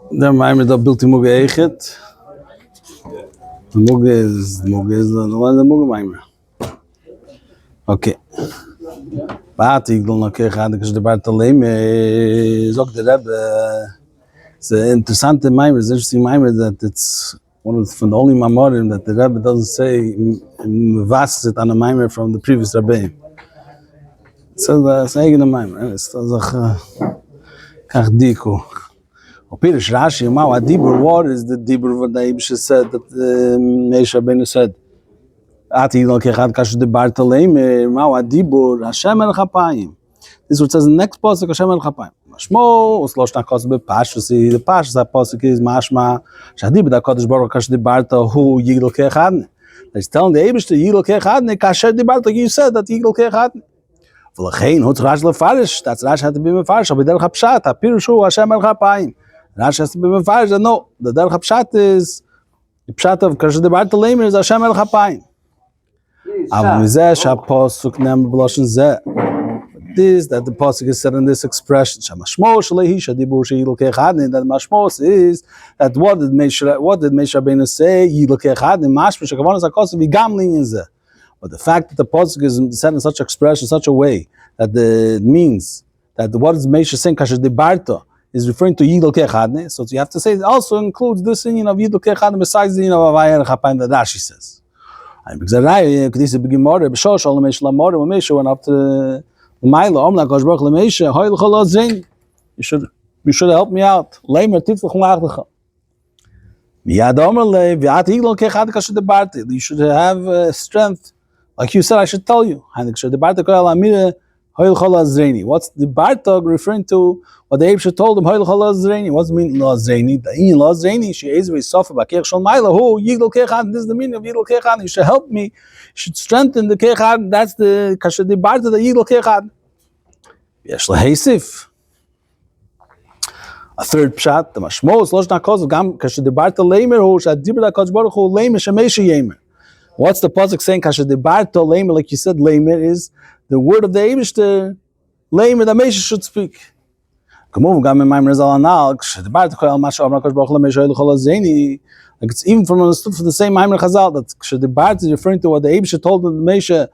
Der Meimer da bilti Muge Eichet. Muge is the Muge Meimer. Okay. Warte, ich will noch gehen, dass der Bartolome sagt der Rebbe. It's an interessant Meimer, it's an interesting Meimer that it's one of the only Mamorim that the Rebbe doesn't say was it on a Meimer from the previous Rebbe. So it's an eigen Meimer. It's kach diko. Pirish Rashi, Mao Adibur, what is the Dibur what the Ibsh said that Meish Rabbeinu said? Ati Yigdal Kechad Kasher de Bartolome, Mao Adibur, Hashem El Chapayim. This is what says in the next pasuk, Hashem El Chapayim. Mashmo, Uslosh Nakos Be Pashasi, the Pash that pasuk is Mashma, Shadib da Kodesh Baruch Kasher de Barta, who Yigdal Kechad. He's telling the Ibsh to Yigdal Kechad, Kasher de Barta, you said that Yigdal Kechad. V'lechein, Hutz Rash Lefarish, that's Rash had to be Mefarish, Abidel Chapshat, Pirishu Hashem El Chapayim. Rashi has to be mefarish that no, the derech pshat is the pshat of kasher de Bartolome is Hashem el Chapayim. Aval mizeh shapasuk nem b'loshen zeh. This that the pasuk is said in this expression. Shamashmos shleihi shadibur sheyidol keechadni. That mashmos is that what did Meish Rabbeinu say? Yidol keechadni. Mashmos shekavanas hakosav v'gamli in zeh. But the fact that the pasuk is said in such expression, such a way that it means that what is Meish saying kasher de Barta is referring to Yigdal Kechadne, so you have to say it also includes this union of Yigdal Kechadne besides the union of Avayah Chapayim that Rashi says. And because Kedisa begin more, B'shosh Ol Meish Lamor, when Meish went up to the Maila, Omla Kosh Baruch LeMeish, Hoy L'chol Zain, you should help me out. Leimer Tiflach L'achdecha. Miyad Omer Le, V'at Yigdal Kechadne Kasher de Barti. You should have strength, like you said. I should tell you. And Kasher de Barti Koyal Amire. What's the Bartog referring to? What the Abisha told him, what's the meaning of Lazreni? The in Lazreni, she is with Sofa Bakir Shal Maila, who Yigdal Kechad, this is the meaning of Yigdal Kechad. You should help me, you should strengthen the Kechad, that's the Kasher de Barta, the Yigdal Kechad. Yesh Leheisif. A third pshat, the Mashmos, Losh Nakos, Gam, Kasher de Barta Leimer, who Shad Dibra Koch Baruch, who Leimer, Shemesha Yemer. What's the pasuk saying? Kasher de Barta Leimer, like you said, Leimer is the word of the Eibishter, Leimer, that Meish should speak. Like it's even from understood for the same Maimer Chazal that Shadibart is referring to what the Eibishter told the Meisha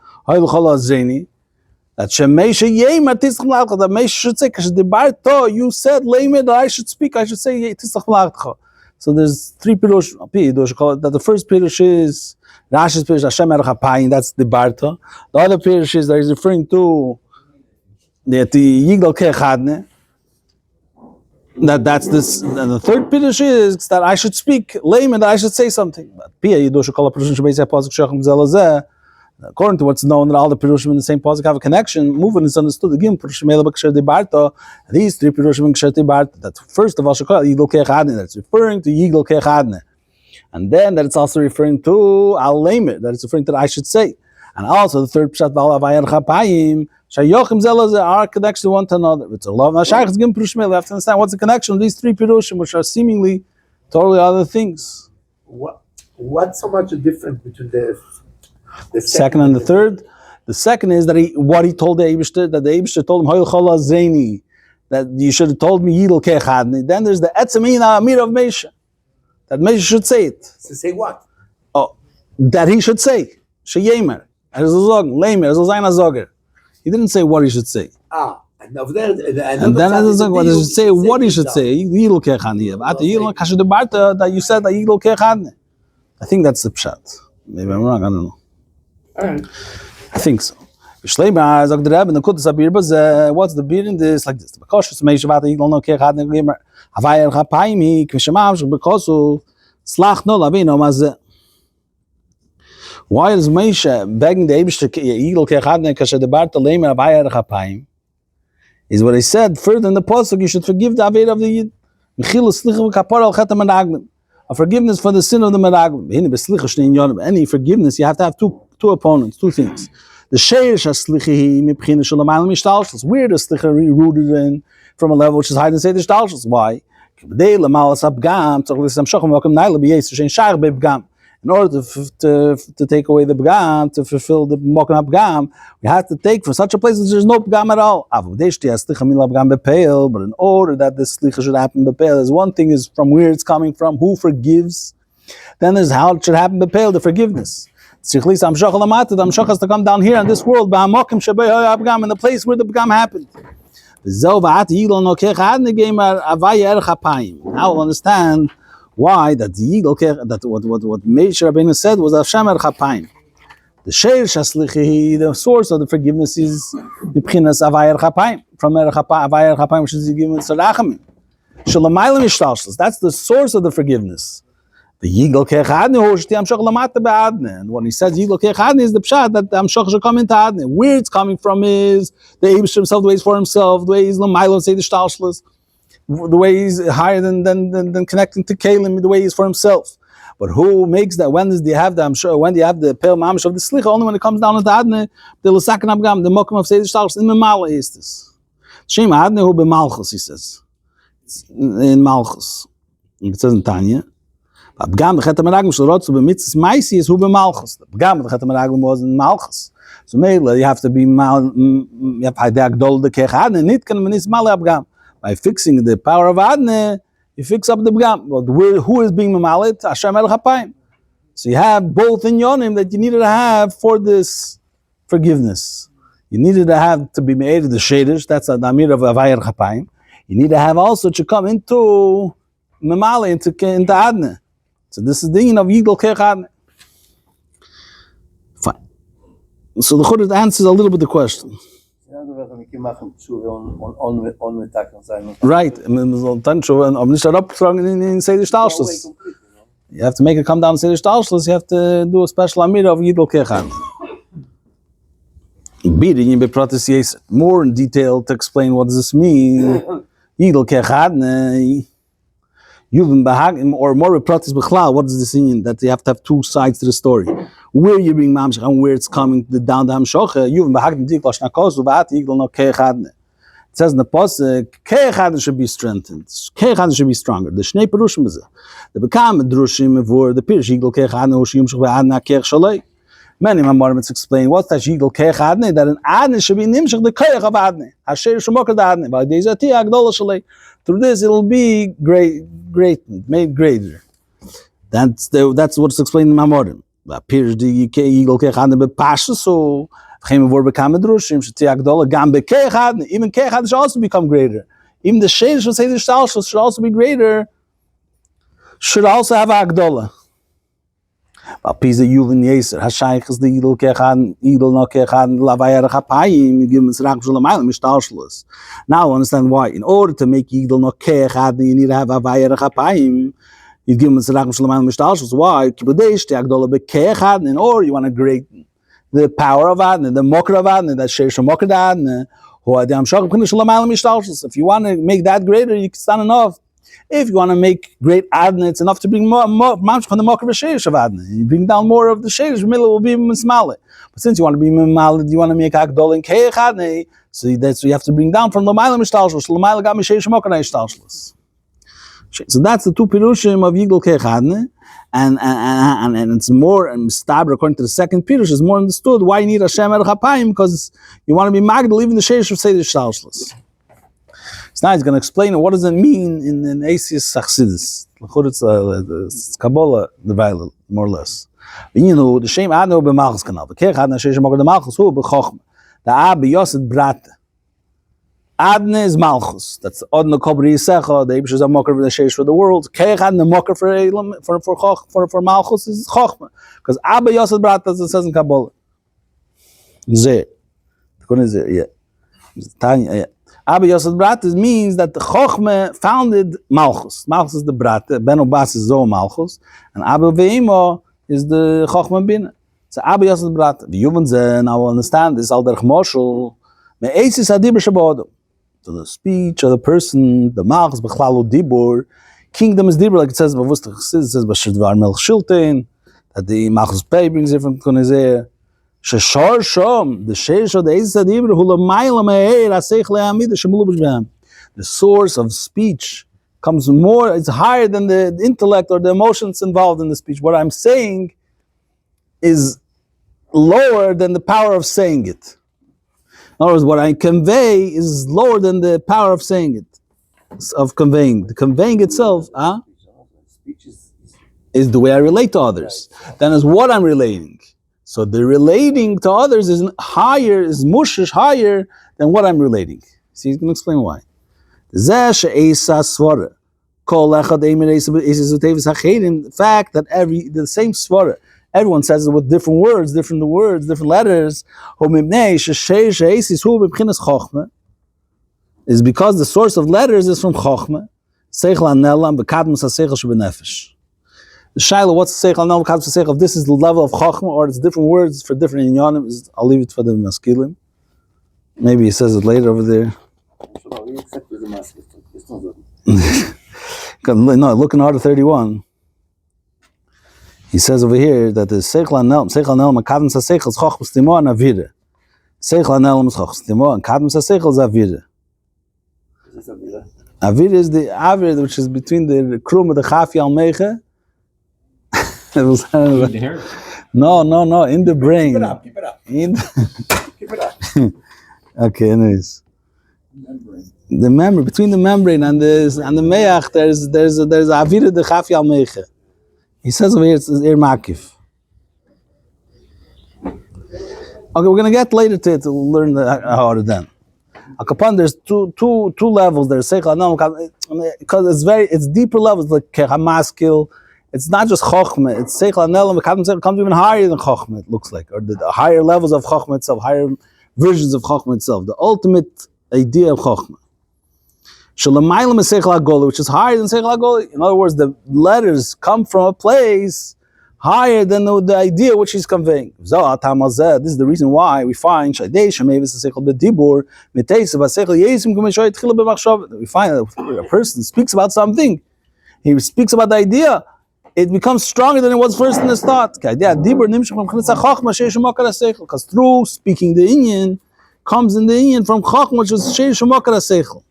that Shemesha Yemer Tislach that Meisha should say Shadibart you said Leimer that I should speak, I should say Tislach. So there's three pirush that the first pirush is Rashi's pirush Hashem El Chapayim, that's the Barta. The other pirush is that he's referring to the Yigdal Kechadne. That's this, and the third pirush is that I should speak layman, that I should say something. But according to what's known, that all the pirushim in the same pasuk have a connection. Moving is understood again. These three pirushim that first of all Yigdal Kechadne, that's referring to Yigdal Kechadne, and then that it's also referring to Al Laymer, that it's referring to that I should say, and also the third pshat Avayah Chapayim. Shayochim Zelazah are connected to one to another. It's a love. Now, Shaykh is given Pirushim. We have to understand what's the connection of these three Pirushim, which are seemingly totally other things. What's so much different between the second and the third? The second is that what he told the Eibishter, that the Eibishter told him, Hoyl Chola Zaini, that you should have told me Yidal Kechadni. Then there's the Etzamina Amir of Meisha, that Meisha should say it. To say what? Oh, that he should say. Sheyemer. As a zog, Leimer, as a Zaina Zoger. He didn't say what he should say. And then what he should say, what he should say. Yidal Kechadni. But Yidal Kasher de Barta, that you said that Yidal Kechadni. I think that's the pshat. Maybe I'm wrong, I don't know. Alright. I think so. What's the beer in this? Like this. Because it's Meish Vata Yigdal no Kechadni Glimmer. Avayah Chapayim hi Kvishamav because of Slach no Lavino Mazeh. Why is Moshe begging the Eibishter Yigdal Kechadne Kasher de Barta Leimer Avayah Chapayim? Is what he said further in the pasuk. You should forgive the Aved of the Yid. Mechila Slicha v'Kapara al Chet HaMeraglim. A forgiveness for the sin of the Meraglim. Any forgiveness, you have to have two opponents, two things. The Sheirish HaSlichi Mibchina Shalamayim Mishtalshus. Where the Slicha rooted in from a level which is higher than say the Shtalshus. Why? In In order to take away the pgam, to fulfill the mokum pgam, we have to take from such a place that there's no pgam at all. But in order that this slicha should happen bepeil, there's one thing is from where it's coming from, who forgives. Then there's how it should happen bepeil, the forgiveness. The Amshach has to come down here in this world, in the place where the pgam happened. Now we'll understand why that the Yigdal, that what Moshe Rabbeinu said was Hashem Chapayim. The the source of the forgiveness is the B'chinas Avayar Chapayim, from Avayar Chapayim, which is given Tzarachamim. Shalamaylam Yishtalshus, that's the source of the forgiveness. The Yigdal Kechadne, Hoshti Amshach Lamata Be'adne. And when he says Yigdal Kechadne, is the Pshat that the Amshach should come into Adne. Where it's coming from is the Eibush himself, the way he's for himself, the way he's Lamaylam, say the Shtalshus, the way he's higher than connecting to Kalim, the way he's for himself. But who makes that? When do you have the Peil Mamish of the Slicha? Only when it comes down to Adne, the L'sakan Abgam, the Mokum of Seder Shtalshus, in Memala is this. Shem Adne hu b'Malchus, he says. In Malchus. It says in Tanya. Abgam the Chet HaMeraglim shel Rotzu b'mitzvos Maisi is hu b'Malchus. Abgam the Chet HaMeraglim was in Malchus. So Meila, you have to be you have Haidei Agdol the Kech Adne, Nitkan v'nis Male Abgam. By fixing the power of Adne, you fix up the B'gam. But who is being Mamalit? Hashem El Chapayim. So you have both in Yonim that you needed to have for this forgiveness. You needed to have to be made of the Shadish, that's the Amir of Avayar Chapayim. You need to have also to come into Mamali, into Adne. So this is the yin of Yigdal Kech Adne. Fine. So the Chorah answers a little bit the question. Right, you have to make it come down and say the Shtalshus, you have to do a special Amir of Yigdal Kech Adne. More in detail to explain what does this mean. Yigdal Kech Adne, or more pratis b'chlal, what does this mean? That you have to have two sides to the story. Where you bring mamshach and where it's coming down to hamshocha. Yuvim b'hagdim dik l'shnakosu v'at yigdal no Kech Adne. It says in the pasuk, Kech Adne should be strengthened. Kech Adne should be stronger. The shnei perushim is the bekam drushim for the pirush yigdal Kech Adne hoshiyum shach v'adna Kech Shalei. Many Mamarmits explain what's that yigdal Kech Adne, that an Adne should be nimshach the Kech of Adne. Hasher shemokar the Adne. By deizati agdola Shalei. Through this, it'll be made greater. That's what's explained in Mamorim. Appears the Yigdal Kech Adne bepasha, so even Kech Adne should also become greater. Even the Sheish should say the Shtalshus should also be greater. Should also have Agdola. Pisa Yuvin Yeser Hashayich is the Yigdal Kech Adne, Yigdal no Kech Adne Lavayar Chapayim. You give him Tzarach Shulamayim Shtalshus. Now understand why. In order to make Yigdal no Kech Adne, you need to have Avayar Chapayim. You give him Tzarach Shulamayim Shtalshus. Why? Kibudesh te Agdola beKech Adne. Or you want to great the power of Adne, the Mokra of Adne, that Sheish Mokra Adne. If you want to make that greater, it's not enough. If you want to make great Adne, it's enough to bring more from the Mokra Sheish of Adne. You bring down more of the Sheish, the middle will be Mismale. But since you want to be Mismale, you want to make Agdol and Kech Adne, so that's what you have to bring down from L'mayla Mishtalshus. L'mayla Gam Sheish Mokra Mishtalshus. So that's the two Pirushim of Yigdal Kech Adne. And it's more, and Mistabra, according to the second Pirush, is more understood why you need Hashem Er Chapayim, because you want to be Magdal, even the Sheish of Seder Shtalshus. So now he's going to explain what does it mean in Asis Chassidus. It's Kabbalah, the Bible, more or less. You know, the Shem Adne be Malchus Kanal. The Kech Adne Sheish Mokra the Malchus, who be Chochma. The Abi Yoset Brate. Adne is Malchus. That's Adne Kobri Yisecha. The Eibush is a Mokra for the Sheish for the world. Kech Adne Mokra for Malchus is Chochma. Because Abi Yoset Brate, as it says in Kabbalah. Zeh. Yeah. Tanya, yeah. Abi Yosef Bratis means that the Chochme founded Malchus. Malchus is the Brate, Ben Obas is Zo Malchus, and Abi Veimo is the Chochme Bina. So Abi Yosef Brate. The Yuvan now will understand this, Al Derech Moshel, Me'esis HaDibur Shabodo. So the speech of the person, the Malchus, Bechlalo Dibur, kingdom is Dibur, like it says, it says, Bashidvar Melch Shiltein, that the Malchus Pei brings it from Konezeh. Sheshor Shom, the Sheish of the Eiz Adibur, Hula Maila Me'er, Asech Le'amid, Shemulu B'Shbam. The source of speech comes more, it's higher than the intellect or the emotions involved in the speech. What I'm saying is lower than the power of saying it. In other words, what I convey is lower than the power of saying it, of conveying. The conveying itself is the way I relate to others. Then is what I'm relating. So the relating to others is higher, is mushish higher than what I'm relating. See, he's going to explain why. The fact that the same svara, everyone says it with different words, different letters, is because the source of letters is from chokhmah. Shaila, what's the seichel anel v'kadmus haseichel? If this is the level of chokhmah, or it's different words for different inyanim, I'll leave it for the maskilim. Maybe he says it later over there. No, look in Order 31. He says over here that the seichel anel v'kadmus haseichel is chokhmah stimo and avira. Seichel anel is chokhmah stimo and kadmus haseichel is avira. Avira is the avira which is between the krum of the chafi al mecha. No, in the brain. Keep it up. Keep it up. Okay, anyways. The membrane, between the membrane and the meach, there's avira de chafi al mecha. He says over here it's ir makif. Okay, we're gonna get later to it to learn how to then. Akapan, there's two levels. There's seichel anel because it's deeper levels like kehamaskil. It's not just chokhmah, it's seichel anel and comes even higher than chokhmah, it looks like, or the higher levels of chokhmah itself, higher versions of chokhmah itself, the ultimate idea of chokhmah. Shalamaylam is seichel hagoli, which is higher than seichel hagoli. In other words, the letters come from a place higher than the idea which he's conveying. This is the reason why we find we find that a person speaks about something, he speaks about the idea, it becomes stronger than it was first in his thought. Because through speaking the inyan, comes in the inyan from chokhmah, which is sheish makar haseichel.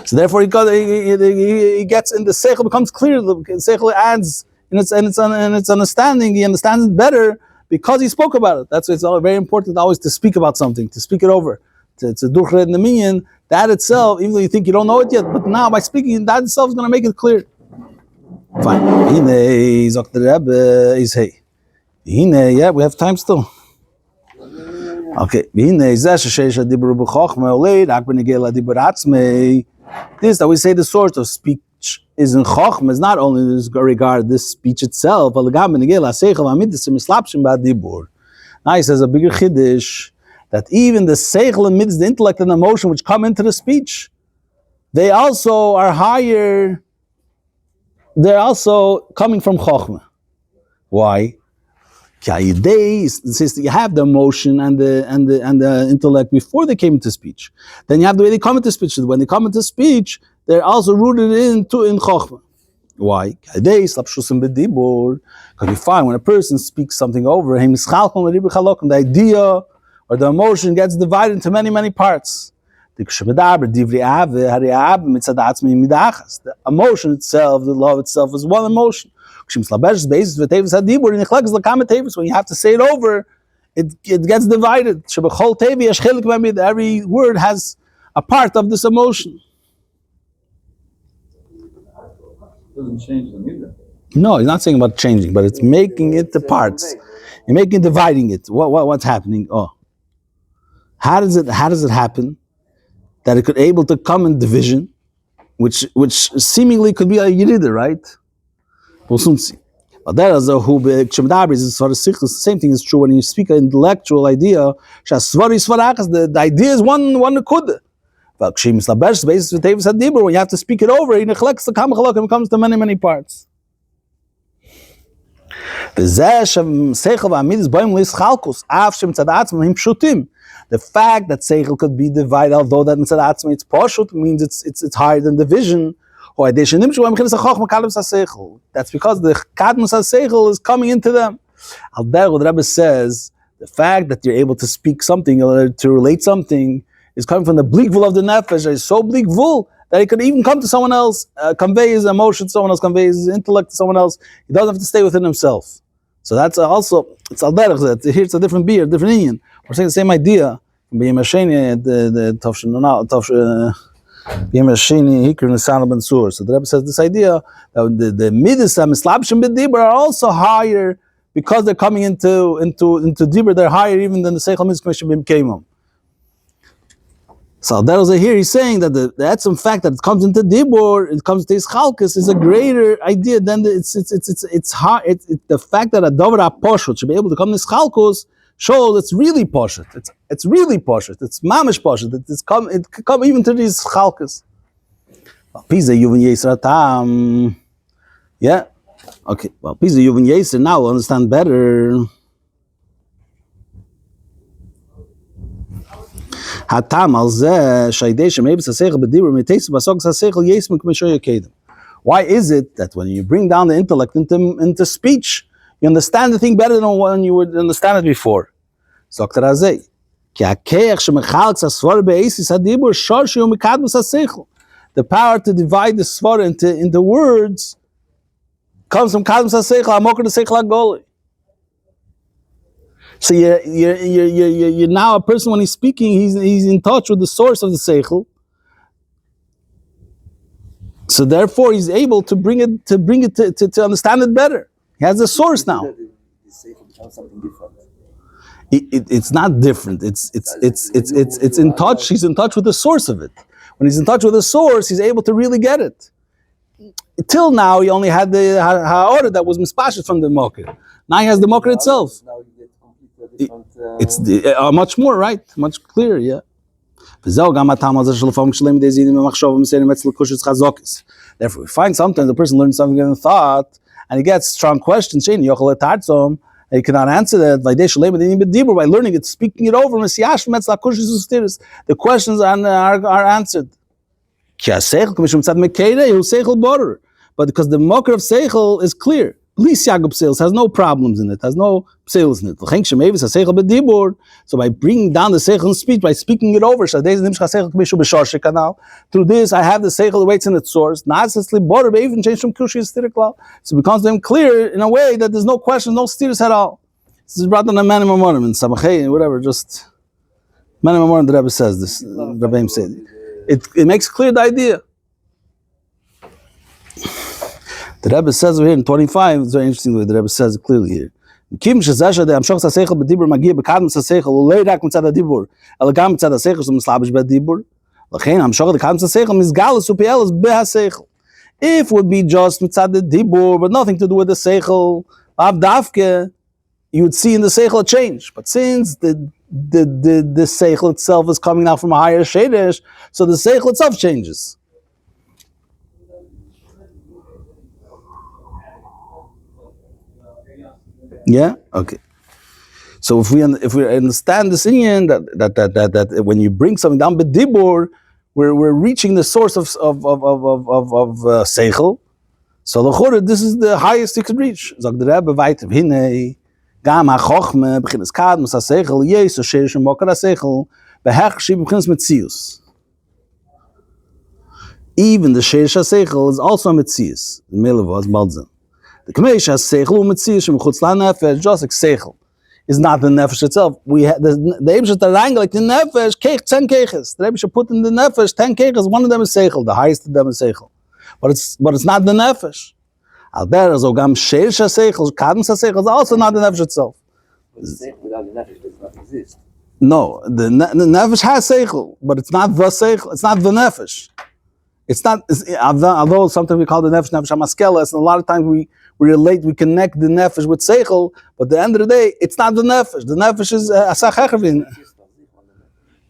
So therefore, he gets in the seichel, becomes clear. The seichel adds in its understanding. He understands it better because he spoke about it. That's why it's very important always to speak about something, to speak it over, to duchre in the minyan. That itself, even though you think you don't know it yet, but now by speaking, that itself is going to make it clear. Fine. Yeah, we have time still. Okay. This that we say the source of speech is in chokhmah is not only this regard this speech itself, but now he says a bigger chiddush that even the seichel amidst the intellect and emotion which come into the speech, they also are higher. They're also coming from chokhmah. Why? Since you have the emotion and the intellect before they came into speech, then you have the way they come into speech. When they come into speech, they're also rooted in chokhmah. Why? Because we find when a person speaks something over him, the idea or the emotion gets divided into many parts. The emotion itself, the love itself, is one emotion. When you have to say it over, it gets divided. Every word has a part of this emotion. Doesn't change them either. No, he's not saying about changing, but it's making it the parts. You're making it, dividing it. What's happening? How does it happen that it could able to come in division, which seemingly could be a yirida, right? We'll soon see. But there is the same thing is true when you speak an intellectual idea. The idea is one nekud. But when you have to speak it over, it comes to many parts. The fact that seichel could be divided, although that mitzad atzma it's pashut, means it's higher than division. That's because the kadmus haseichel is coming into them. Al derech, the Rebbe says, the fact that you're able to speak something or to relate something is coming from the blikvul of the nefesh. It's so blikvul that he could even come to someone else, convey his emotion to someone else, convey his intellect to someone else. He doesn't have to stay within himself. So that's also, it's al derech. Here it's a different beer, different Indian. We're saying the same idea. Being Masheni, the being Masheni, Hikr and San Ben Sur. So the Rebbe says this idea that the midas and mislabshim b'dibur are also higher because they're coming into dibur. They're higher even than the seichel midas commission b'mkeimim. So that was here. He's saying that that's some fact that it comes into dibur, it comes to his chalkus is a greater idea than it's hard. The fact that a dover aposhut should be able to come to his chalkus shows it's really poshut. It's really poshut. It's mamish poshut. It could come even to these chalkus. Pisa yuvin yeser tam. Yeah. Okay. Well, Pisa yuvin yeser now we'll understand better. Hatam al zeh shaydei shemayv saseichel b'dibur miteisu basog saseichel yesmin k'mishoy yakedem. Why is it that when you bring down the intellect into speech, you understand the thing better than when you would understand it before? Sagt Razei, ki hakeach shemechalek sasvar be'esis hadibur shor shehu mikadmus haseichel. The power to divide the svar into words comes from kadmus haseichel, hamokar haseichel hagoli. So you're now a person when he's speaking, he's in touch with the source of the seichel. So therefore, he's able to bring it to understand it better. He has a source now. The seichel becomes something different. It's not different. It's in touch. He's in touch with the source of it. When he's in touch with the source, he's able to really get it. Till now, he only had the ha'orah that was mispashed from the mocker. Now he has the mocker itself. Now you get completely different. It's much more, right? Much clearer, yeah. Therefore, we find sometimes the person learns something in thought and he gets strong questions. He cannot answer that by learning it, speaking it over. The questions are answered. But because the mocker of seichel is clear, has no problems in it, has no pseils in it. So by bringing down the seichel in speech, by speaking it over, through this I have the seichel that waits in its source. So it becomes then clear in a way that there's no question, no steers at all. This is brought on a minimum morim in Samachay, whatever, just minimum morim. The Rebbe says this. Rebbe said it makes clear the idea. The Rebbe says over here in 25, it's very interesting the way the Rebbe says it clearly here. Kim shezasha de amshach saseichel b'dibur magia b'kadm saseichel ulei rak mitzad hadibur elagam mitzad haseichel so mislabish b'dibur lachein amshach de kadm saseichel mizgalus upielas behaseichel. If it would be just mitzad the dibur but nothing to do with the seichel avdavke, you would see in the seichel a change. But since the seichel itself is coming out from a higher shedesh, so the seichel itself changes. Yeah. Okay. So if we understand this Indian that when you bring something down b'dibur, we're reaching the source of seichel. So l'chorah, this is the highest you could reach. Zog the Rebbe weiter hinei gam ha'chochme b'chinas kadmus ha'seichel yesu sheish mokar ha'seichel behechshi b'chinas metzius. Even the sheish ha'seichel is also metzius. The milah was baldzim. The Kamesh has seichel u'metzius shemchutz la'nefesh, just like seichel is not the nefesh itself. We have the Eibusha tarang like the nefesh keich 10 keiches. The Eibusha put in the nefesh 10 keiches. One of them is seichel. The highest of them is seichel, but it's not the nefesh. Al der zogam sheish seichel kadmus seichel is also not the nefesh itself. The seichel without the nefesh does not exist. No, the nefesh has seichel, but it's not the seichel. It's not the nefesh. It's not. Although sometimes we call the nefesh hamaskeles, and a lot of times we relate, we connect the nefesh with seichel, but at the end of the day, it's not the nefesh. The nefesh is asach hechavin.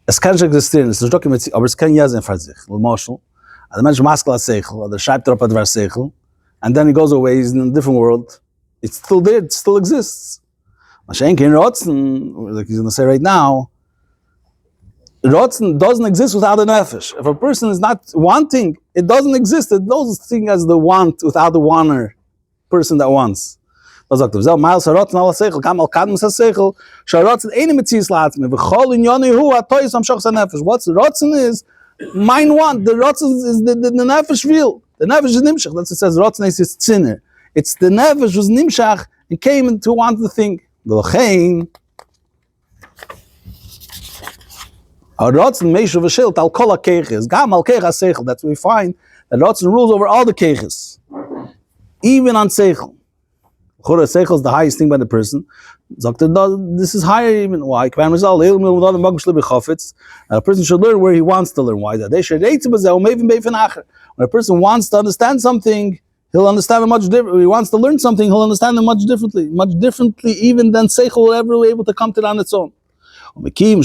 Es kann schon existieren. Es ist dokumentiert, aber es kann ja sein für sich. L'moshel, the Mensch maskel has seichel, the schreibt er up advar seichel, and then he goes away. He's in a different world. It's still there. It still exists. Mashenke in Rotzen, like he's going to say right now, Rotzen doesn't exist without the nefesh. If a person is not wanting, it doesn't exist. It doesn't think as the want without the wanter. Person that wants. What's rotzen Mine one, the rotzen is the nefesh will. The nefesh is nimshach. That's what it says. Rotzen is tziner. It's the nefesh was nimshach and came into want the thing. V'lochein rotzen meishu v'shilt al kol hakeches. Gam al kech ha-seichel. That's what we find. That rotzen rules over all the keches, even on seichel. Seichel is the highest thing by the person. This is higher even. Why? A person should learn where he wants to learn. Why? When a person wants to understand something, he'll understand it much different. He wants to learn something, he'll understand it much differently, even than Seichel will ever be able to come to it on its own. Since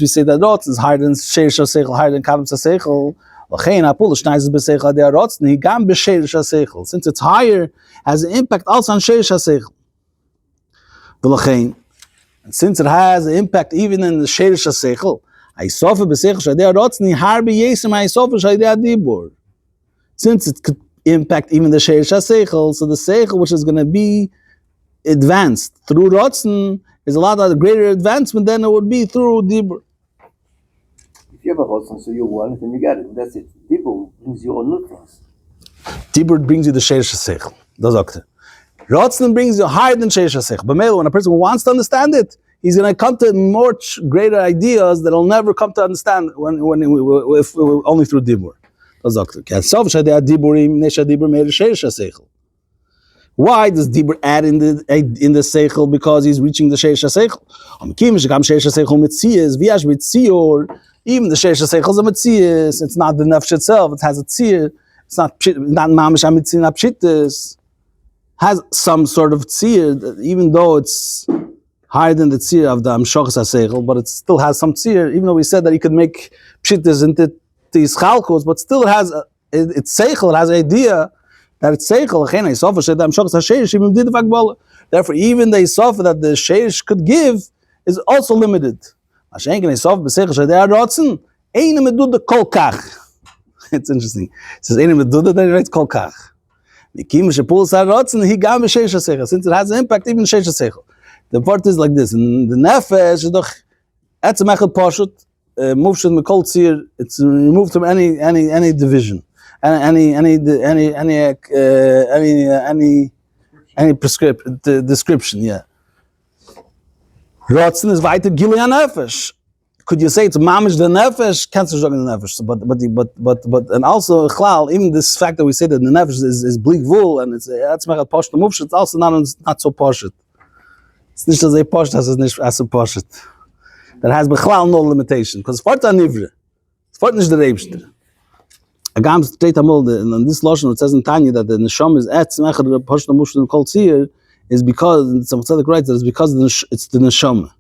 we say that Rotz is higher than Sheish Seichel, higher than Kadam Seichel, since it's higher, has an impact also on Sheish HaSeichel. And since it has an impact even in the Sheish HaSeichel, since it could impact even the Sheish HaSeichel, so the Seichel, which is going to be advanced through Rotzen, is a lot of greater advancement than it would be through Dibur. You have a Rotzen, so you want it and you get it. That's it. Dibur brings you all new things. Dibur brings you the Sheish HaSeichel. Das sagt Rotzen brings you higher than Sheish HaSeichel. But when a person wants to understand it, he's going to come to much greater ideas that he'll never come to understand if only through Dibur. Das sagt Why does Dibur add in the Seichel? Because he's reaching the Sheish HaSeichel. Even the Sheish HaSeichel is a Metzias. It's not the Nefesh itself. It has a Tzir. It's not Mamish HaMetzin HaPshitis. Has some sort of Tzir, even though it's higher than the Tzir of the Amshochas HaSeichel, but it still has some Tzir, even though we said that he could make Pshitis into these Chalkos, but still it has, it's Seichel, it has an idea that it's Seichel. Therefore, even the Isofa that the Sheish could give is also limited. It's interesting. It says, then he writes Kol Kach. Since it has an impact, even Sheish HaSeichel. The part is like this. In the Nefesh, it's removed from any division, any description. Yeah. Rotzen is weiter Gilui HaNefesh. Could you say it's mamish the nefesh? Can't say the nefesh. But and also chlal, even this fact that we say that the nefesh is bleak wool and it's atzmechat posh the mufsh, it's also not so poshit. It's not as a posh as a poshit. That has bechlal no limitation because fort anivre, fort nicht der Rebster. Agam straight amol and this lotion it says in Tanya that the neshama is atzmechat the posh the mufsh and kol tzir is because some tzaddik writes that it's because it's the neshama.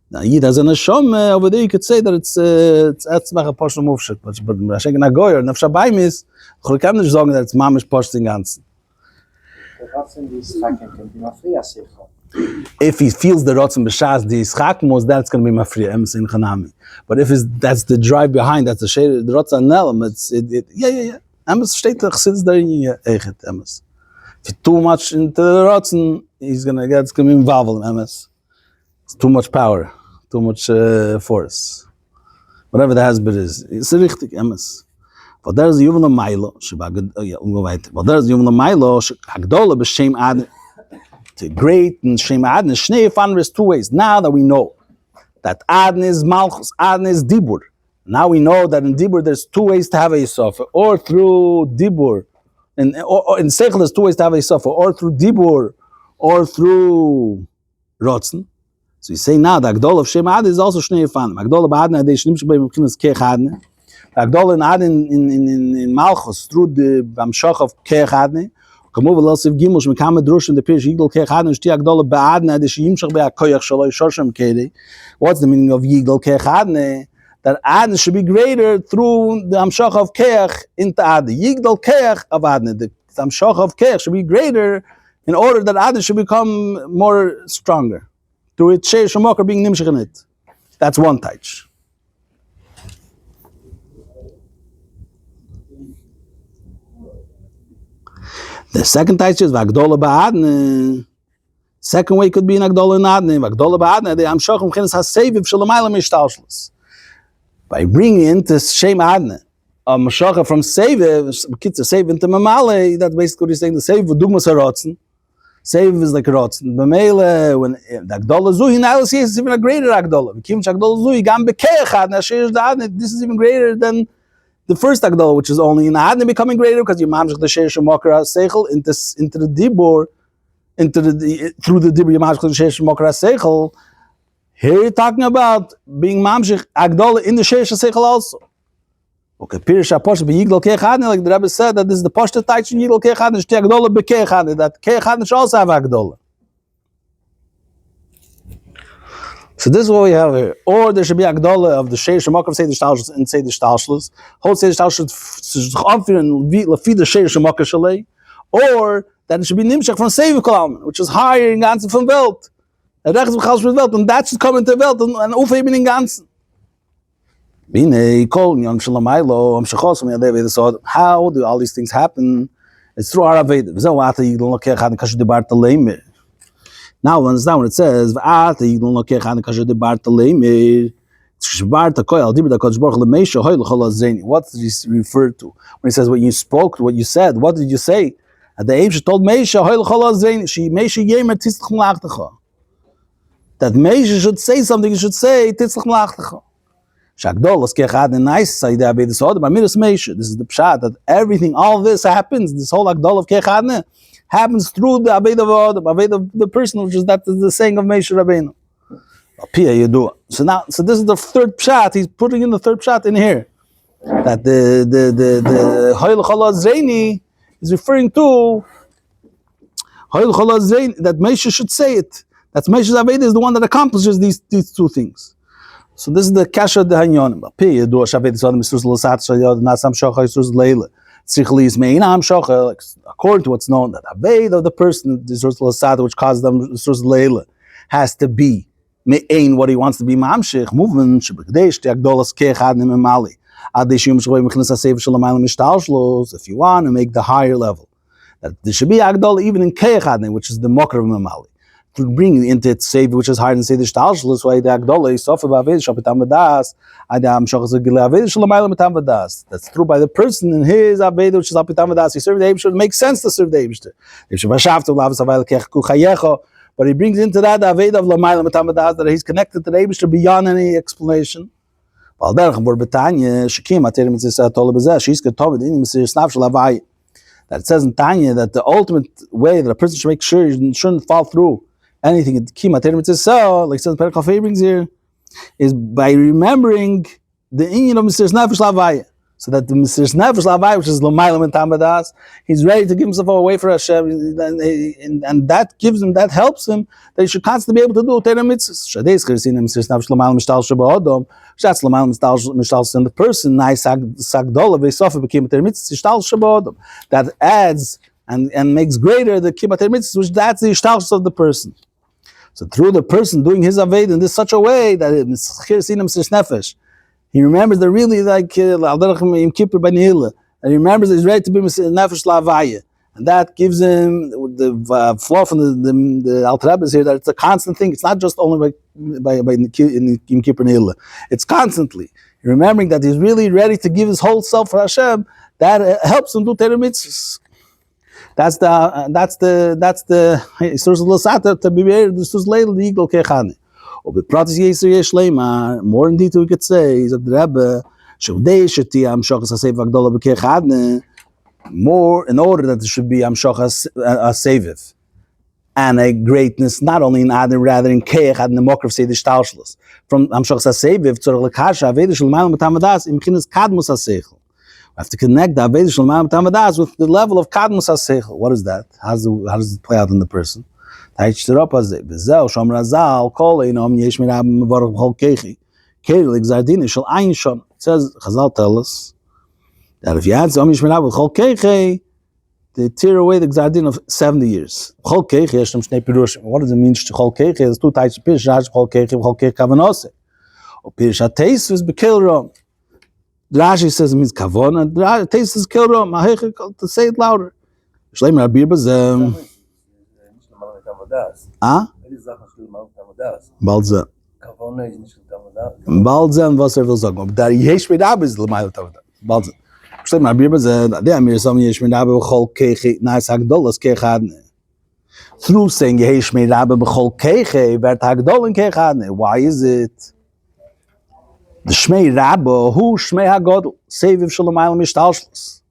Now, Yid has a neshama, over there you could say that it's etzmach a posh mufshet, but Hashem na goyer, nefesh habayim is, ich kann nicht sagen that it's mamish posh den ganzen. If he feels the rotzen b'shas the yischakmos, that's going to be mafriya, emes in chanami. But if that's the drive behind, that's the shade, the rotzen nelem, yeah. Emes steht the chassidus darin, eichet, emes. If you're too much into the rotzen, it's going to be involved in emes. It's too much power, too much force. Whatever the husband is. It's a richtig, emes. But there's even a Milo, but there's even a Milo, Hagdola b'shem ad, to great and shem adne, shnei fan is two ways. Now that we know that adne is malchus, adne is dibur. Now we know that in dibur there's two ways to have a yisofa, or through dibur, or in seichel there's two ways to have a yisofa, or through dibur, or through rotzen. So you say now the Agdol of Shem Ad is also Shnei Fanim. Agdol ba'adne adei shnim shebei mebchinas kech adne. The Agdol in Ad in Malchus through the Bamshach of kech adne. Kamu v'losiv gimel shmekam medrush in the Pirish Yigdal kech adne shti Agdol ba'adne adei sheyimshach be'akoyach shaloi shorshem kedei. What's the meaning of Yigdal kech adne? That adne should be greater through the Amshach of kech into adne. Yigdal kech of adne. The Amshach of kech should be greater in order that adne should become more stronger. To it Sheish HaMokar being nimshach in it. That's one taich. The second taich is V'agdola ba'adne. Second way could be in Agdola and Adne. Agdola ba'adne, the Amshachim Chinas HaSeviv Shalamayla Mishtalshlis. By bringing into Shem Adne, a Mashacha from Seviv, Kitza Seviv into Mamale, that's basically what he's saying, the Seviv with Dugmas HaRotzen. Seviv is like Rotzen. B'meile, when the Agdola Zuhi, now see it's even a greater Agdola. V'kim Agdola Zuhi, Gam B'keich Adne, Asher Adne, this is even greater than the first Agdola, which is only in Adne becoming greater, because you mamshach the Sheish Mokar HaSeichel into the Dibur, through the Dibur, you mamshach the Sheish Mokar HaSeichel. Here you're talking about being mamshich Agdola in the Sheish HaSeichel also. Okay, Pirish HaPoshta Yigdal Keich Adne, like the Rebbe said, that this is the Poshta Taichin Yigdal Keich Adne, Shti Agdola B'Keich Adne, that Keich Adne should also have Agdola. So this is what we have here. Or there should be Agdola of the Sheish Mokar Seder Shtalshus and Seder Shtalshus. Whole Seder Shtalshus should offer and Lafi the Sheish Mokar Shalei. Or that it should be Nimshach from Seviv Kolam, which is higher in Ganzen from Welt. And that should come into Welt and aufheben in Ganzen. How do all these things happen? It's through our Aveda. Now we understand when it says what did he refer to? When he says what you spoke, what you said, what did you say? And the Eish told Meisha that Meisha should say something, he should say Titzlach Malachtecha. Shagdolas Kechad and nice idea by this order, but Midas Meisha. This is the pshat that everything, all this happens, this whole Agdol of Kechadne happens through the Abed of the person, which is that the saying of Meisha Rabbeinu. So now, so this is the third pshat. He's putting in the third pshat in here, that the Hoyle Chala Zreini is referring to Hoyle Chala Zreini, that Meisha should say it. That Meisha's Abed is the one that accomplishes these two things. So this is the kasha de hanyonim. According to what's known, that Aved of the person, which caused them has to be me'ain what he wants to be mamshich movement. If you want to make the higher level, that there should be agdol even in keich, which is the mokar of memali. To bring into its save, which is higher than say the shtalshlus, why the agdola is sofa ba'aved shapitam v'das, adam shachas v'gilaved shalamayla mitam v'das. That's true by the person in his aved, which is apitam v'das. He served the Eibishter. It makes sense to serve the Eibishter. But he brings into that the aved of lamayla mitam v'das, that he's connected to the Eibishter beyond any explanation. That it says in Tanya that the ultimate way that a person should make sure he shouldn't fall through anything, like Perkafei brings here, is by remembering the inyan of Mr. Nefesh Lavaya. So that the Mr. Nefesh Lavaya, which is L'maylam and Tamadas, he's ready to give himself away for Hashem, and that gives him, that helps him, that he should constantly be able to do Torah mitzvahs. Shadei Schirsin Mr. Nefesh L'maylam Mishtal Shabbat That's L'maylam Mishtal in the person, Sagdola V'Sofa became Torah mitzvahs Mishtal Shabbat. That adds and makes greater the Kibbutz mitzvahs, which that's the Ishtalshus of the person. So through the person doing his Aved in this such a way that he remembers that really like Yom Kippur Ben Hillel, and he remembers that he's ready to be Nefesh Lavaya, and that gives him the flow from the Alter Rebbe is here, that it's a constant thing. It's not just only by in Yom Kippur Ben Hillel. It's constantly remembering that he's really ready to give his whole self for Hashem. That helps him do Torah mitzvahs. That's the source of Lasata to be able to use Leil the Yigdal Kechane. Or the Pratis Yeser Yesh Leimar, more in detail we could say, is that the Rebbe Shodei Sheti Amshachas Hasev Agdola B'Kechadne, more in order that there should be Amshachas Haseviv and a greatness not only in Adne, rather in Kechad and the Mokrav Seidish Talshlos. From Amshachas Haseviv Tzorach Lekasha Avedish L'maylam B'Tamadas Im Chinas Kadmus Haseichel. We have to connect the Aved Shalom Tamadas with the level of Kadmus HaSeichel. What is that? How does it play out in the person? It says, Chazal tell us that if you add Om Yishmirav Chol Keichei, they tear away the Gzardin of 70 years. Chol Keichei, what does it mean? Chol Keichei, there's two types of Pirish, Chol Keichei, Chol Keichei Kavanose. Or Pirish HaTeis is Bekel Rom. Rashi says it means kavona. Taste is kilrom. To say it louder. Shleimer Abir Bazem. Tamadas. Welche Sachen schlimm auf Tamadas? Bald ze. Kavone ist nicht schlimm Tamadas. Bald ze, was will sagen. Aber da yesh mit ab ist Lamail Tamadas. Bald ze. Versteht mal, wir sagen, der mir sagen, yesh mit ab bechol kege, nice $1 kege. Through saying yesh mit ab bechol kege, wird $1 kege. Why is it? The Shmei Rabbo, who Shmei HaGodl, Seviv Shalomayel Mishtalshlis.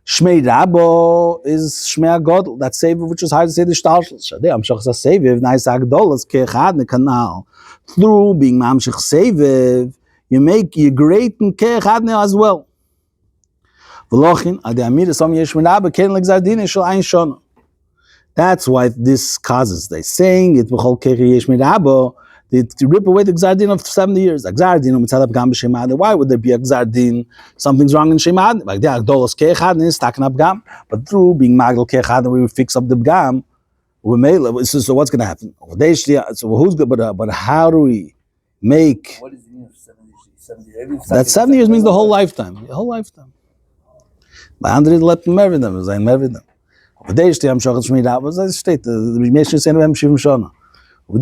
Shmei Rabbo is Shmei HaGodl, that Seviv which is hard to say the Shtalshlis. Shadeh, Amshach Sa Seviv, Nais HaGdolas, Kechad Kanal. Through being Mamshach Seviv, you greaten Kechad as well. V'lochin, Adi Amir, Som Yesh Rabbo, Ken Legzardin, Shal Ein Shona. That's why this causes. They're saying it, B'chol Kechi Yesh Rabbo, to rip away the Gzardin of 70 years. Why would there be a Gzardin? Something's wrong in Shemad. Like the Agdolos Kechad is stacking up Gam. But through being Magdal Kechad, we will fix up the Gam. So what's going to happen? So who's good? But how do we make? What is the meaning of 70 years? That 70 years means the whole lifetime. The whole lifetime. By 100 let them marry them. They marry them. But they stay. I'm sure it's me that was. I state the Meshach saying I'm Shivim Shona. In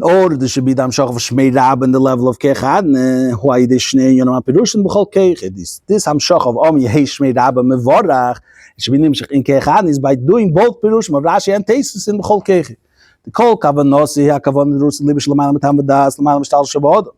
order there should be the Amshach of Shmei Rabbe in the level of Kechadne, why this Shnei Yonam Perushin B'chol Kech. This Amshach of Om Yehei Shmei Rabbe Mevorach, it should be Nimshach in Kechadne is by doing both Perushim of Rashi and Tesis in B'chol Kech. The Kol Kavanosi HaKavon Rus Libish L'maylam Etam V'das L'maylam Shtal Shabod.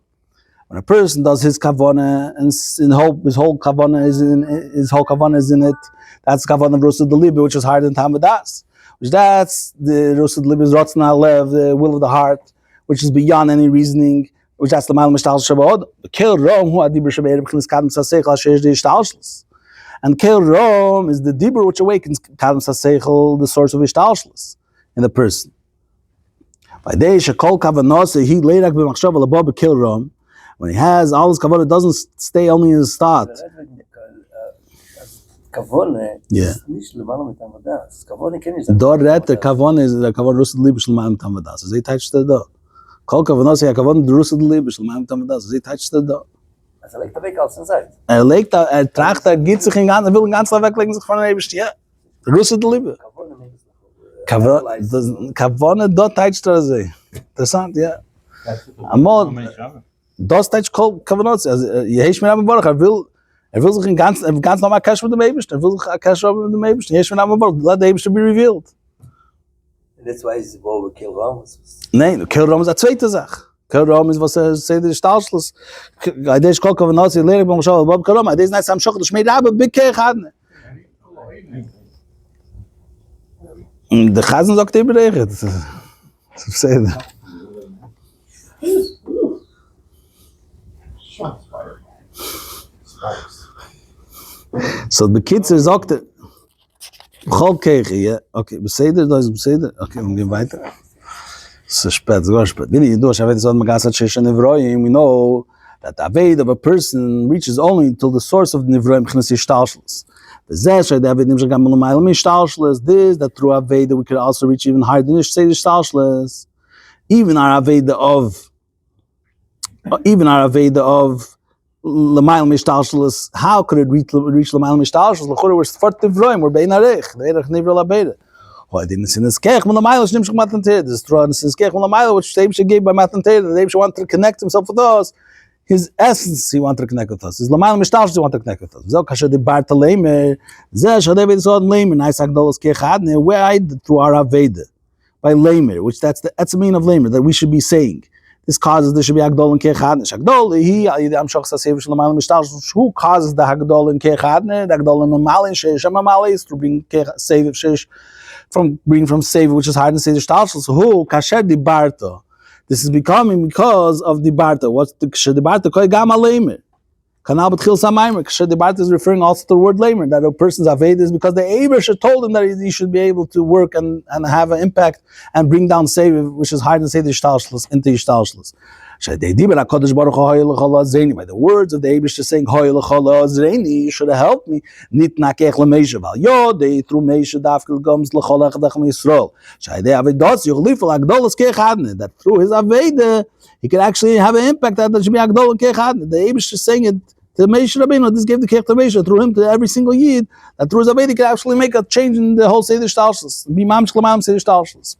When a person does his Kavona and his whole Kavona is in it, that's Kavon Rus the Libi, which is higher than Tam V'das. That's the Rusid Libis Rotzna Lev, the will of the heart, which is beyond any reasoning, which that's the Mal Mishtal Shabod. Kel Rom, who Adibur Shabeir B'chinis Kadam Saseichel Asher Di Ishtalshlis. And Kel Rom is the Dibur which awakens Kadam Saseichel, the source of Ishtalshlis in the person. By day, Shekol Kavanose, he leirak b'machshav alabah b'Kel Rom. When he has all his kavanah, it doesn't stay only in his thought. Kavone is nicht למעלה מתמודס. Kavone כן יש. Dort redt der Kavone ist der Kavone Russel Liebe schon mal mitamadas. Sie toucht da. Kol Kavone ist ja Kavone Russel Liebe schon mal mitamadas. Sie toucht da. Also legt er weg als Zeit. Tragt geht sich will ganz weglegen sich von der Ebst, ja. Russel Liebe. Kavone dort toucht da sie. Interessant, ja. Amol. Das toucht Kavone, also je heißt mir am Borg, will sich ganz normal Cash mit dem Eibischten. Will sich Cash mit dem Eibischten. Yes, let the Eibischten be revealed. And that's why it's over Kel Rom. Nein, Kel Rom ist eine zweite Sache. Kel Rom ist, was sagt der Stahlschluss. Der ist Kolka von Nazi, Lehrer, beim Schau, Bob Kel Rom, der ist nicht am Schoch, der Schmied Rabbe, Big Kechadne. Der Chazen sagt immer recht. Das ist so the kids sagt Chol Kechi, ja. Okay, beseder, da ist beseder. Okay, wir gehen weiter. So spät, so spät. Wenn you do, Shavet is on Magasat Shesha Nevroim, we know that the Aved of a person reaches only until the source of the Nevroim Chnes Yishtalshlis. The Zesha, the Aved Nimshach Gam L'maylam Yishtalshlis, this, that through Aved we could also reach even higher than Yishtalshlis. Even our Aved of L'maylam Yishtalshlis, how could it reach L'maylam Yishtalshlis? L'chura, we're Sfort Nevroim, we're Bein Arech, the Erech Nivrel Aved. Why didn't sin this kech when the mile is nimshach matanter? This throne is kech when the mile which David gave by matanter. The David wanted to connect himself with us. His essence, he wanted to connect with us. His lamal mishtash, he wanted to connect with us. Zo kasher de barta leimer. Zeh shadev is on leimer. Nice agdolos kech hadne. Where I through our aveda by leimer, which that's the meaning of leimer that we should be saying. This causes there should be agdol and kech hadne. Agdol he am shach sasev shlomal mishtash. Who causes the agdol and kech hadne? The agdol and mamal shesh mamal is to bring kech save shesh. From Save, which is hard to say the Shtalshel. So who kasher di barta? This is becoming because of the barta. What's the kasher di barta? Koi gama leimer. Kanal betchil samaymer. Kasher di barta is referring also to the word leimer, that a person's aved is because the Eibusha told him that he should be able to work and have an impact and bring down Save, which is hard to say the Shtalshel into Shtalshel. By the words of the Eibusha saying you should have helped me. Nit nakech lemeishaval. Yo, they through meisha dafkel comes lecholach dachem Yisrael. That through his aveda he could actually have an impact that there should be agdol and kechadne. The Eibusha is saying it to Moshe Rabbeinu. This gave the Keich to Moshe, through him to every single Yid, that through his Aveda could actually make a change in the whole Seder Shtalshus. Be Mamsh L'Malam Seder Shtalshus.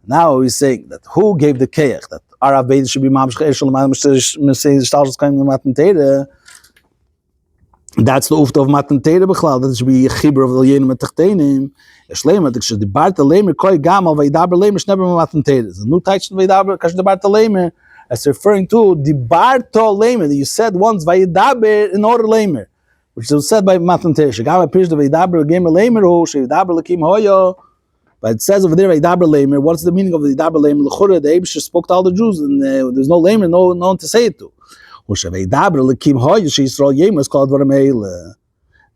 Now he's saying that who gave the Keich, that our Aveda should be Mamsh L'Malam Seder Shtalshus coming to Matan Teda. That's the ufta of Matan Teda B'chlal. That should be a chibur of the Yenim and Tachtenim. Yeshleim, that should be Barta Lemer, Koi Gamal, Vaidaber Lemer, Shneber Matan Teda. The new text of Vaidaber, Kash the Barta Lemer, as referring to the Barta Lemer that you said once, Vaidaber in order Lemer, which was said by Matan Teda. Shagam appears the Vaidaber Gamer Lemer, Ho, Vaidaber Lakim Hoyo. But it says over there, Vaidaber Lemer. What's the meaning of Vaidaber Lemer? L'chura, the Eibush spoke to all the Jews, and there's no Lemer, no one to say it to. The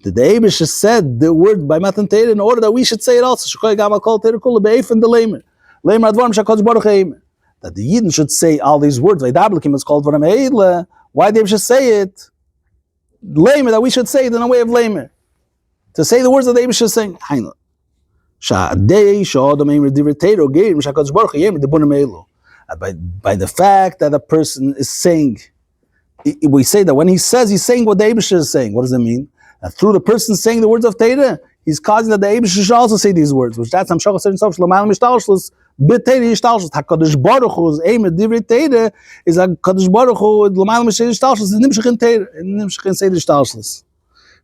Eibush said the word by Matan Teda in order that we should say it also. That the Yidden should say all these words. Why the Eibush say it? Lamer, that we should say it in a way of Lamer. To say the words that the Eibush is saying. By the fact that a person is saying, we say that when he says, he's saying what the Eibush is saying. What does it mean? That through the person saying the words of Teda, he's causing that the Eibush should also say these words, which that's Hamshach Seder Sof Shlomalam Yishtalshus B'Teda Yishtalshus. HaKadosh Baruch Hu's aim at Divrei Teda is HaKadosh Baruch Hu L'Malam Seder Yishtalshus is Nimshach in Teda, Nimshach in Seder Yishtalshus.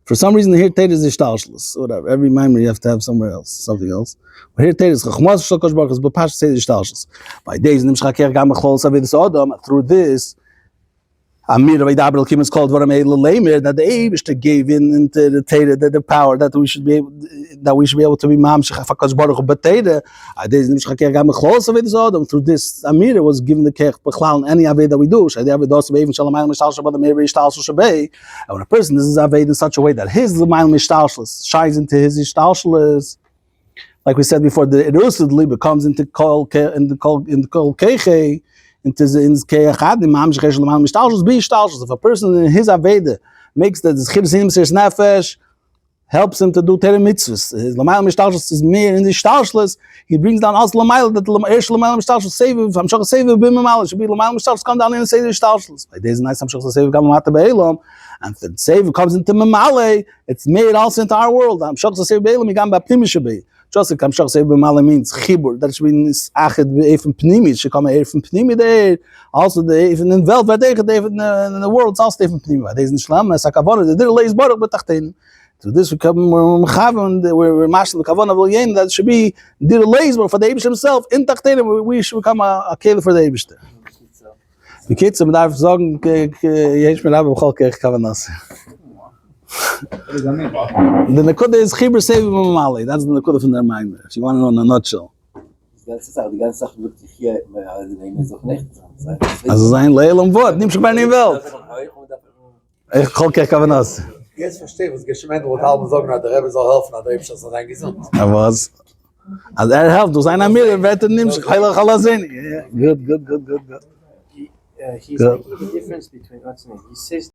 For some reason here Teda is Yishtalshus. Whatever. Every memory you have to have somewhere else, something else. But here Teda is Chachmas Shlokash Baruch Hu is B'Pash Seder Yishtalshus. By days Nimshach Ker Gam B'Chlol Savedas Adam. Through this, Amir Vaidaber Lakim is called Varam Eila Lamer, that the Eibush gave into the Teda, the power that we should be able to be Mamshech HaKadosh Baruch Hu B'Teda. Through this Amir was given the Keich B'Chlal in any Aved that we do. And when a person does Aved in such a way that his L'mayim Mishtalshus shines into his Ishtalshus, like we said before, the Erusid Liba comes into Kol Keiche, if a person in his Aveda makes that the Chibs Himsir Nefesh, helps him to do Terem Mitzvahs, his L'mayim Mishtalshus is mere in the Shtalshus, he brings down also L'mayim, that L'mayim Mishtalshus save him, I'm sure to save him, it should be L'mayim Mishtalshus come down and say the Shtalshus. Like days and nights, I'm sure to save him, and the save comes into Mamale, it's made also into our world. I'm sure to save Be'elam, Yigam Ba'pnimi Shabei. Just like I'm sure say B'mala means chibur, that should be ached be'efim pnimi, it should come efim pnimi there. Also the even in Welt, in the world, it's also efim pnimi. There's in Shlam, as a kavana, the dir leis baruch b'tachtein. So this we come, we're mashal the kavana of Yen, that should be dir leis baruch for the Eibush himself in tachtein. We should become a kele for the Eibush there. Die Kids, man darf sagen, jesh mir habe b'chol keich kavanas. The Nakuda is Chibur Sevi Mamali. That's the Nakuda from their mind. If you want to know in a nutshell. Die ganze Sache wirkt sich hier, ist doch nicht. Also sein Leil und Wort, nimmst du bei der Welt. Ich kann kein Kavanas. Jetzt verstehe, was Geschmeinde wird halben sagen, der Rebbe soll helfen, der Rebbe ist rein gesund. Was? Also helft, du sein Amir, wird nimmst du heilig Allah sehen. Good. He's making the difference between what's name. He says